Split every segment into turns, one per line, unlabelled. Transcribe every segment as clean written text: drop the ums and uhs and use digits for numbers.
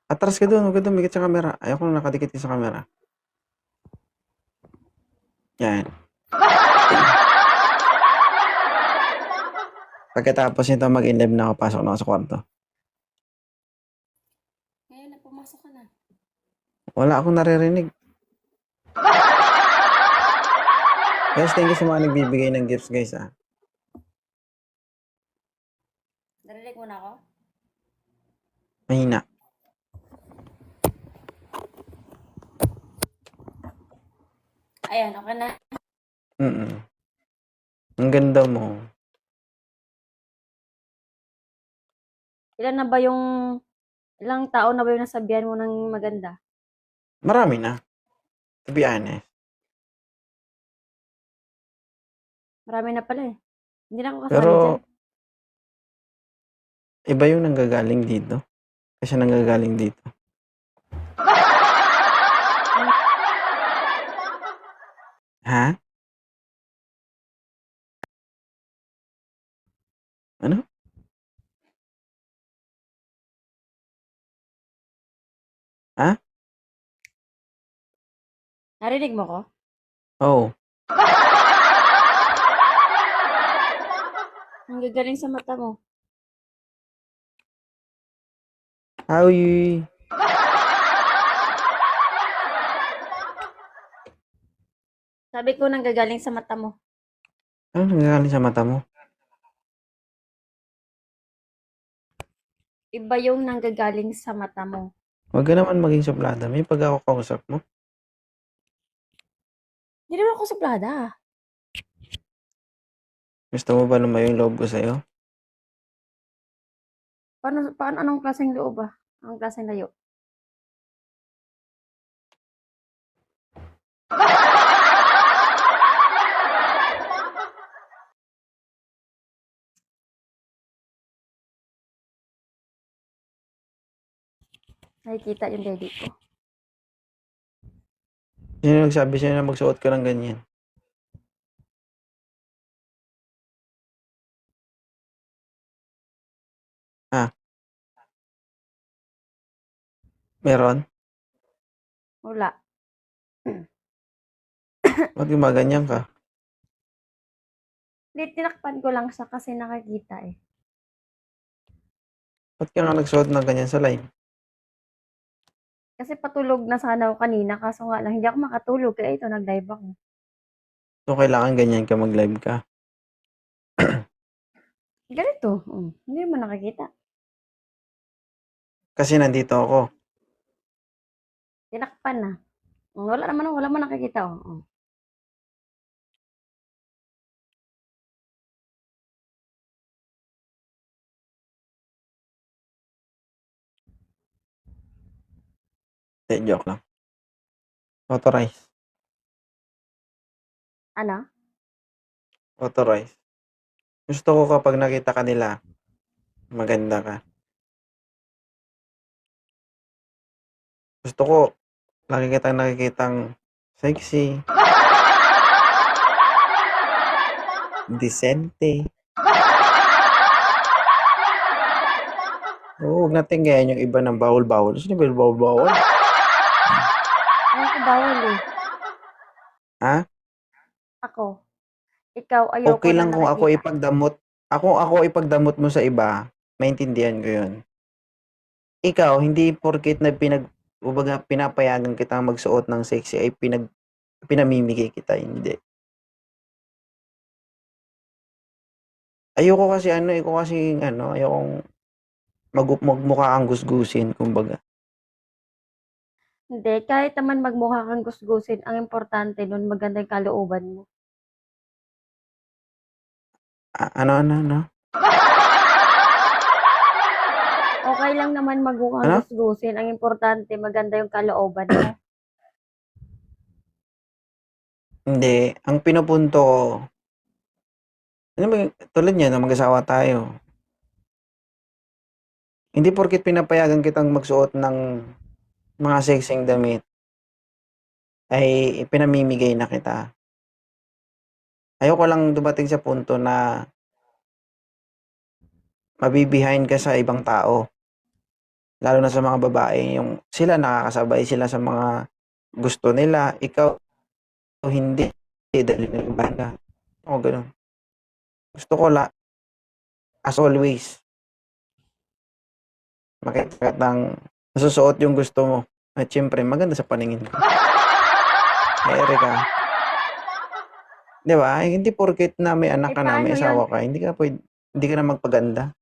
Atras ka doon, huwag ka dumikit sa camera. Ayoko na nakadikit ka sa camera. Yan. Pagkatapos nito, mag-in-live na ako, pasok na ako sa kwarto.
Ngayon na, pumasok ka na.
Wala akong naririnig. Guys, thank you sa mga nagbibigay ng gifts, guys, ah.
Narinig mo na ako?
Mahina.
Ayan, okay na.
Mm. Ang ganda mo.
Ilang tao na ba yung nasabihan mo ng maganda?
Marami na. To be honest.
Marami na pala eh. Hindi na ako
Pero,
kasali dyan.
iba yung nanggagaling dito. Kasi nanggagaling dito. Ha? Ano? Ha?
Narinig mo ko?
Oh.
Ang gagaling sa mata mo.
Howie.
Sabi ko nang gagaling sa mata mo.
Ano nanggagaling sa mata mo?
Iba yung nanggagaling sa mata mo.
Huwag ka naman maging suplada. May pagkakausap mo.
Hindi naman ako suplada.
Gusto mo ba lumayo yung loob ko sa'yo?
Paano anong klaseng loob ba? Anong klaseng layo? Nakikita yung daddy ko.
Sino nagsabi sa'yo na magsuot ka ng ganyan? Ha? Meron?
Wala.
Ba't gumaganyan ka?
Hindi, tinakpan ko lang siya kasi nakakita eh.
Ba't ka nga nagsuot ng ganyan sa live?
Kasi patulog na sana ako kanina, kaso nga lang, hindi ako makatulog. Kaya ito, nag-live ako.
So, kailangan ganyan ka mag-live ka.
Ganito. Hindi mo nakikita.
Kasi nandito ako.
Tinakpan na. Wala man nakikita.
Hindi, joke lang. Authorize.
Ano?
Authorize. Gusto ko kapag nakita ka nila, maganda ka. Gusto ko, lagi kitang nakikitang sexy, decente. Oo, huwag natin ganyan yung iba ng bawal-bawal. Sino ba yung bawal-bawal?
Ayaw ko bawal eh.
Ha?
Ako. Ikaw, ayoko
Okay
na
lang kung ako
nakikita.
ipagdamot. Ako ipagdamot mo sa iba, maintindihan ko yun. Ikaw, hindi porket na kumbaga, pinapayagan kitang magsuot ng sexy ay pinamimigay kita, hindi. Ayoko kasi ayokong magmukha kang gusgusin, kumbaga.
Hindi, kahit naman magmukha kang gusgusin, ang importante nun, maganda yung kalooban mo.
Ano?
Okay lang naman magmukhang
Ano?
gusgusin, ang importante, maganda yung kalooban mo.
Hindi. Ang pinupunto ko, tulad niyan na mag-asawa tayo. Hindi porket pinapayagan kitang magsuot ng mga sexing damit, ay pinamimigay na kita. Ayoko lang dumating sa punto na mabibehind ka sa ibang tao. Lalo na sa mga babae, yung sila nakakasabay sila sa mga gusto nila, ikaw hindi, dahil nag-iba ka. O gano'n. Gusto ko as always, makitang nasusuot yung gusto mo. At syempre, maganda sa paningin ko. Erika, di ba? Hindi porket na may anak ka na, may
paano yun?
asawa ka, hindi ka na magpaganda.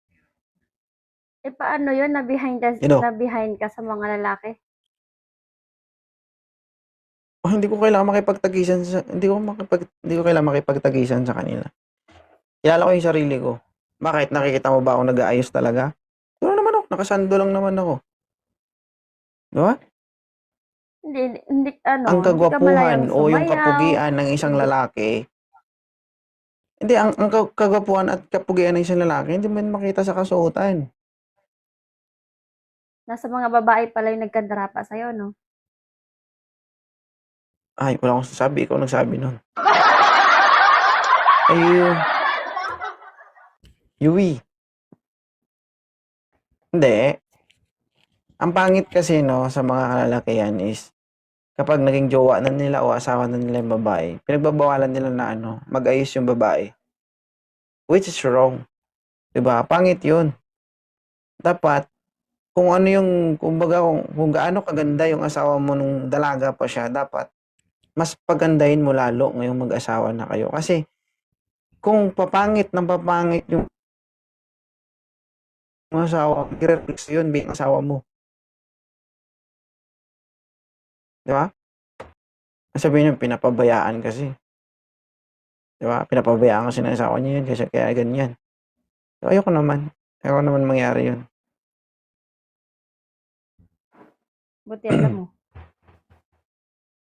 Paano yun?
You know?
Na behind ka sa mga lalaki?
Hindi ko kailangan makipagtagisan sa kanila. Kilala ko yung sarili ko. Bakit? Nakikita mo ba ako nag-aayos talaga? Wala naman ako. Nakasando lang naman ako. Di ba?
Hindi,
Ang
hindi ka
kagwapuhan
malayang
o yung
sumayaw.
kapugian ng isang lalaki, hindi, ang kagwapuhan at kapugian ng isang lalaki, hindi mo yun makita sa kasuotan.
Nasa mga babae pala yung nagkadarapa sa'yo, no?
Ay, wala akong sasabi. Ikaw nagsabi nun. Ay, Yui. Hindi. Ang pangit kasi, no, sa mga kalalakihan is, kapag naging jowa na nila o asawa na nila yung babae, pinagbabawalan nila na mag-ayos yung babae. Which is wrong. Diba? Pangit yun. Dapat, kung ano yung, kumbaga, kung gaano kaganda yung asawa mo nung dalaga pa siya, dapat, mas pagandahin mo lalo ngayong mag-asawa na kayo. Kasi, kung papangit yung asawa, i-reflex yun bilang asawa mo. Diba? Sabihin nyo, pinapabayaan kasi. Diba? Pinapabayaan kasi ng asawa niya yun kasi kaya ganyan. So, ayoko naman mangyari yun.
Buti alam mo.